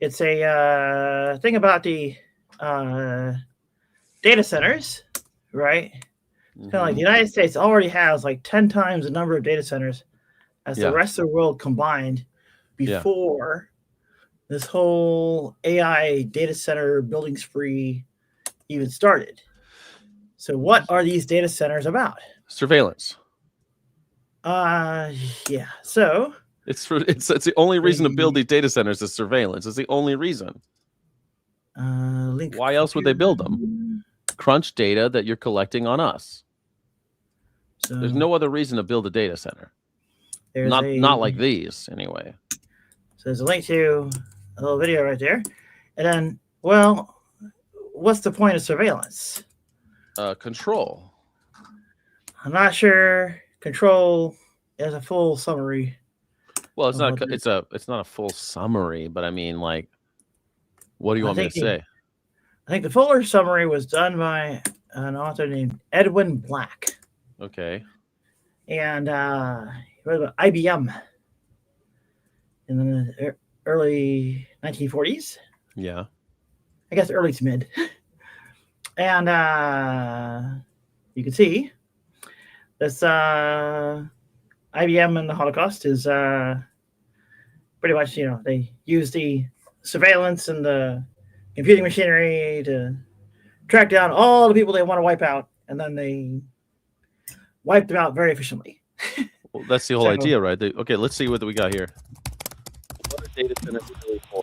It's a thing about the data centers, right? It's kind of like the United States already has like 10 times the number of data centers as the rest of the world combined before this whole AI data center building spree even started. So what are these data centers about? Surveillance. Yeah. So it's the only reason to build these data centers is surveillance. It's the only reason. Why else would they build them? Crunch data that you're collecting on us. So, there's no other reason to build a data center. Not like these, anyway. So there's a link to a little video right there. And then, well, what's the point of surveillance? Control. I'm not sure. Control is a full summary. Well, it's not. It's not a full summary, but I mean, like, what do you want me to say? I think the fuller summary was done by an author named Edwin Black. Okay. And he wrote about IBM in the early 1940s. Yeah. I guess early to mid. And you can see this IBM in the Holocaust is pretty much, they use the surveillance and the computing machinery to track down all the people they want to wipe out, and then they wipe them out very efficiently. Well, that's the whole idea, right? Okay, let's see what we got here. What are data centers really for?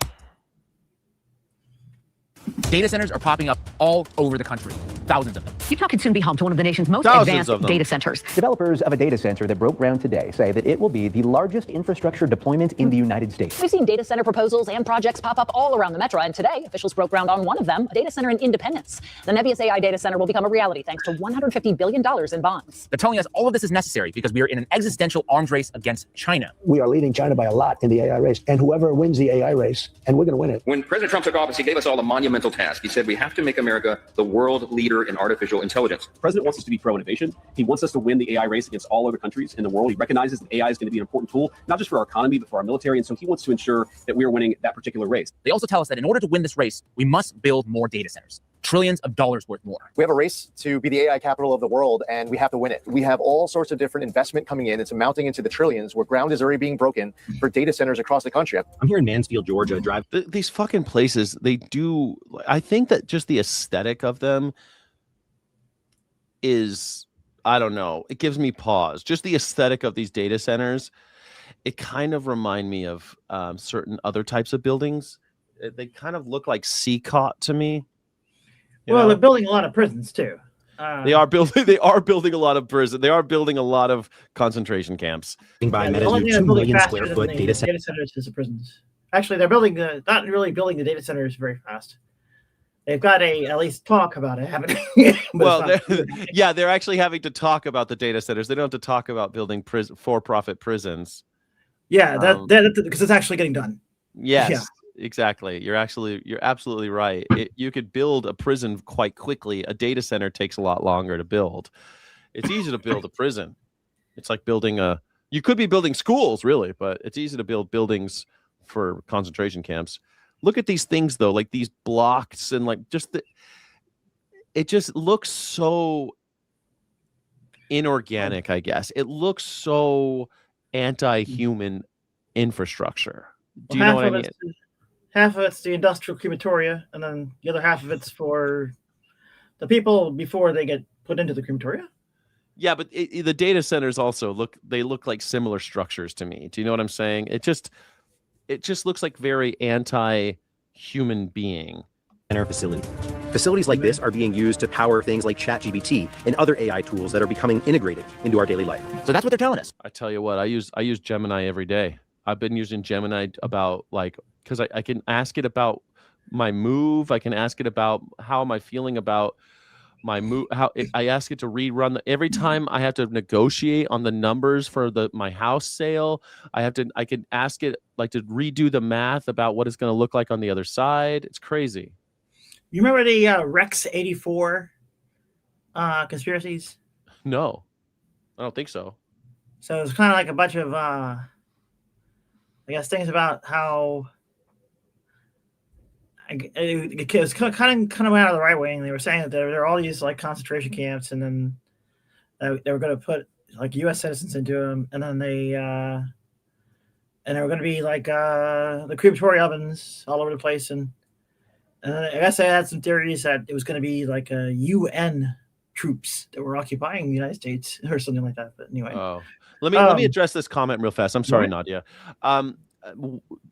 Data centers are popping up all over the country. Thousands of them. Utah could soon be home to one of the nation's most advanced data centers. Developers of a data center that broke ground today say that it will be the largest infrastructure deployment in the United States. We've seen data center proposals and projects pop up all around the metro, and today officials broke ground on one of them, a data center in Independence. The Nebius AI data center will become a reality thanks to $150 billion in bonds. They're telling us all of this is necessary because we are in an existential arms race against China. We are leading China by a lot in the AI race, and whoever wins the AI race, and we're going to win it. When President Trump took office, he gave us all a monumental task. He said we have to make America the world leader in artificial intelligence. The president wants us to be pro-innovation. He wants us to win the AI race against all other countries in the world. He recognizes that AI is going to be an important tool, not just for our economy, but for our military. And so he wants to ensure that we are winning that particular race. They also tell us that in order to win this race, we must build more data centers. Trillions of dollars worth more. We have a race to be the AI capital of the world, and we have to win it. We have all sorts of different investment coming in. It's amounting into the trillions, where ground is already being broken for data centers across the country. I'm here in Mansfield, Georgia. These fucking places, they do. I think that just the aesthetic of them is, I don't know, it gives me pause. Just the aesthetic of these data centers, it kind of remind me of certain other types of buildings. They kind of look like CCOT to me. Well, they're building a lot of prisons too. They are building a lot of prison. They are building a lot of concentration camps. By Meta's new 2 million square foot data centers is the prisons. Actually, they're building not really building the data centers very fast. They've got at least talk about it happening. Well, they're actually having to talk about the data centers. They don't have to talk about building for-profit prisons. Yeah, that because it's actually getting done. Yes. Yeah. Exactly. You're absolutely right. You could build a prison quite quickly. A data center takes a lot longer to build. It's easy to build a prison. It's like building you could be building schools really, but it's easy to build buildings for concentration camps. Look at these things though, like these blocks and like it just looks so inorganic, I guess. It looks so anti-human infrastructure. Do you know what I mean? Half of it's the industrial crematoria, and then the other half of it's for the people before they get put into the crematoria. Yeah, but the data centers also look like similar structures to me. Do you know what I'm saying? It just looks like very anti-human being. Center facility. Facilities like this are being used to power things like ChatGPT and other AI tools that are becoming integrated into our daily life. So that's what they're telling us. I tell you what, I use Gemini every day. I've been using Gemini about because I can ask it about my move. I can ask it about how am I feeling about my move. I ask it to rerun every time I have to negotiate on the numbers for my house sale. I can ask it to redo the math about what it's going to look like on the other side. It's crazy. You remember the Rex 84 conspiracies? No, I don't think so. So it's kind of like a bunch of I guess things about how it was kind of went out of the right wing. They were saying that there are all these like concentration camps, and then they were going to put like U.S. citizens into them, and then they were going to be like the crematory ovens all over the place, and I guess I had some theories that it was going to be like UN troops that were occupying the United States or something like that. But anyway, let me address this comment real fast. I'm sorry, Nadia.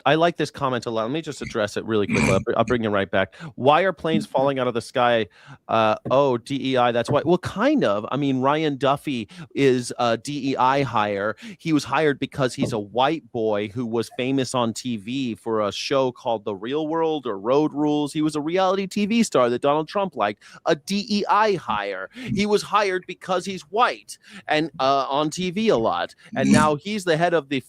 I like this comment a lot. Let me just address it really quickly. I'll bring you right back. Why are planes falling out of the sky? DEI, that's why. Well, kind of. I mean, Ryan Duffy is a DEI hire. He was hired because he's a white boy who was famous on TV for a show called The Real World or Road Rules. He was a reality TV star that Donald Trump liked. A DEI hire. He was hired because he's white and on TV a lot. And now he's the head of the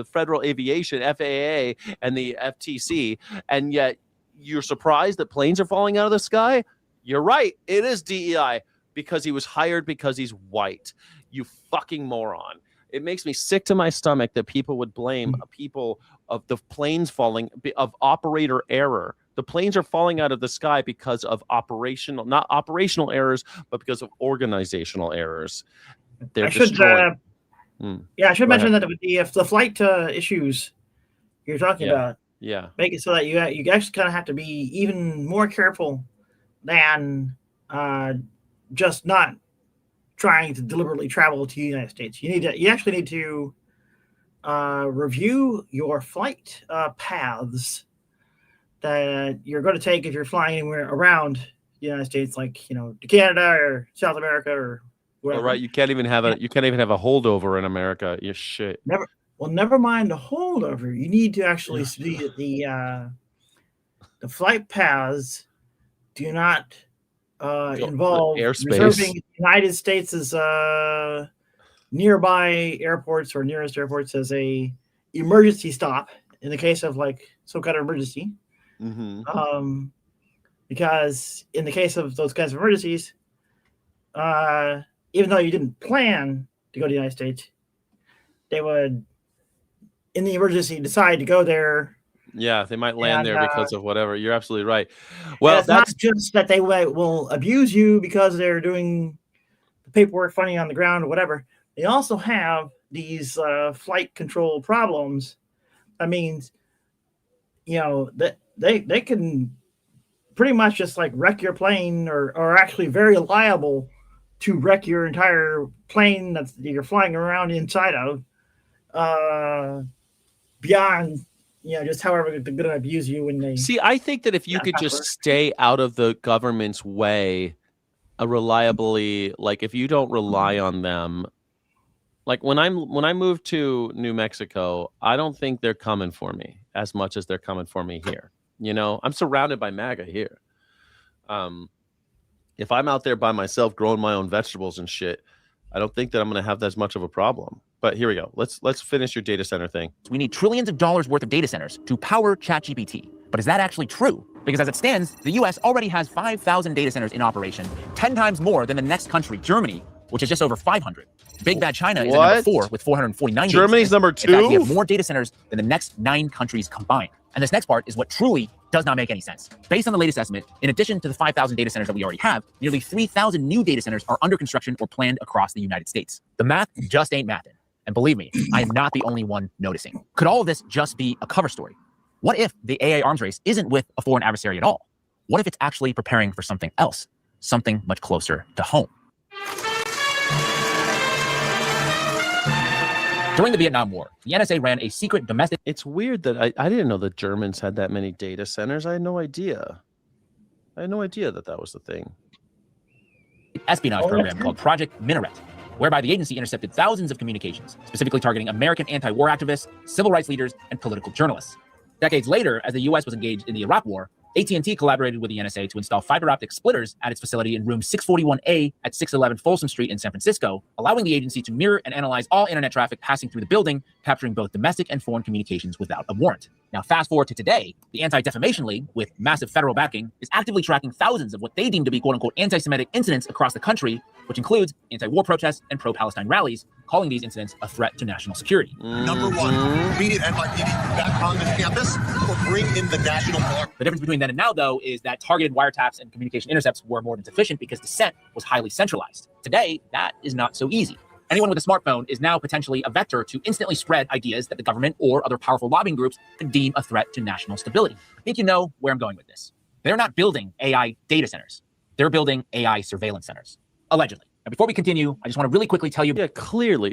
Federal Aviation, FAA, and the FTC, and yet you're surprised that planes are falling out of the sky? You're right. It is DEI because he was hired because he's white. You fucking moron. It makes me sick to my stomach that people would blame people of the planes falling, of operator error. The planes are falling out of the sky because of not operational errors, but because of organizational errors. They're destroying. I should mention that if the flight issues you're talking about, make it so that you actually kind of have to be even more careful than just not trying to deliberately travel to the United States. You actually need to review your flight paths that you're going to take if you're flying anywhere around the United States, like to Canada or South America or. Oh, right, you can't even have a holdover in America. You shit. Never mind the holdover. You need to actually see that the flight paths do not involve reserving the United States as nearby airports or nearest airports as a emergency stop in the case of like some kind of emergency. Because in the case of those kinds of emergencies, even though you didn't plan to go to the United States, they would, in the emergency, decide to go there. Yeah, they might land there because of whatever. You're absolutely right. Well, it's not just that they will abuse you because they're doing the paperwork funny on the ground or whatever. They also have these flight control problems. That means, that they can pretty much just like wreck your plane or are actually very liable to wreck your entire plane that you're flying around inside of, beyond, just however they're going to abuse you when they... See, I think that if you could just stay out of the government's way, reliably, like if you don't rely on them, like when I moved to New Mexico, I don't think they're coming for me as much as they're coming for me here. I'm surrounded by MAGA here. If I'm out there by myself growing my own vegetables and shit, I don't think that I'm going to have as much of a problem. But here we go. Let's finish your data center thing. We need trillions of dollars worth of data centers to power ChatGPT. But is that actually true? Because as it stands, the US already has 5,000 data centers in operation, 10 times more than the next country, Germany, which is just over 500. Big Bad China is at number 4 with 449. Germany's number 2? In fact, we have more data centers than the next 9 countries combined. And this next part is what truly does not make any sense. Based on the latest estimate, in addition to the 5,000 data centers that we already have, nearly 3,000 new data centers are under construction or planned across the United States. The math just ain't mathin'. And believe me, I am not the only one noticing. Could all of this just be a cover story? What if the AI arms race isn't with a foreign adversary at all? What if it's actually preparing for something else, something much closer to home? During the Vietnam War, the NSA ran a secret domestic... It's weird that I didn't know the Germans had that many data centers. I had no idea. I had no idea that was the thing. Espionage program called Project Minaret, whereby the agency intercepted thousands of communications, specifically targeting American anti-war activists, civil rights leaders, and political journalists. Decades later, as the U.S. was engaged in the Iraq War, AT&T collaborated with the NSA to install fiber optic splitters at its facility in room 641A at 611 Folsom Street in San Francisco, allowing the agency to mirror and analyze all internet traffic passing through the building, capturing both domestic and foreign communications without a warrant. Now, fast forward to today, the Anti-Defamation League, with massive federal backing, is actively tracking thousands of what they deem to be quote-unquote anti-Semitic incidents across the country, which includes anti-war protests and pro-Palestine rallies, calling these incidents a threat to national security. Number one, immediate NYPD back on this campus or bring in the National Guard. The difference between then and now, though, is that targeted wiretaps and communication intercepts were more than sufficient because dissent was highly centralized. Today, that is not so easy. Anyone with a smartphone is now potentially a vector to instantly spread ideas that the government or other powerful lobbying groups could deem a threat to national stability. I think you know where I'm going with this. They're not building AI data centers. They're building AI surveillance centers, allegedly. Now, before we continue, I just want to really quickly tell you. Yeah, clearly.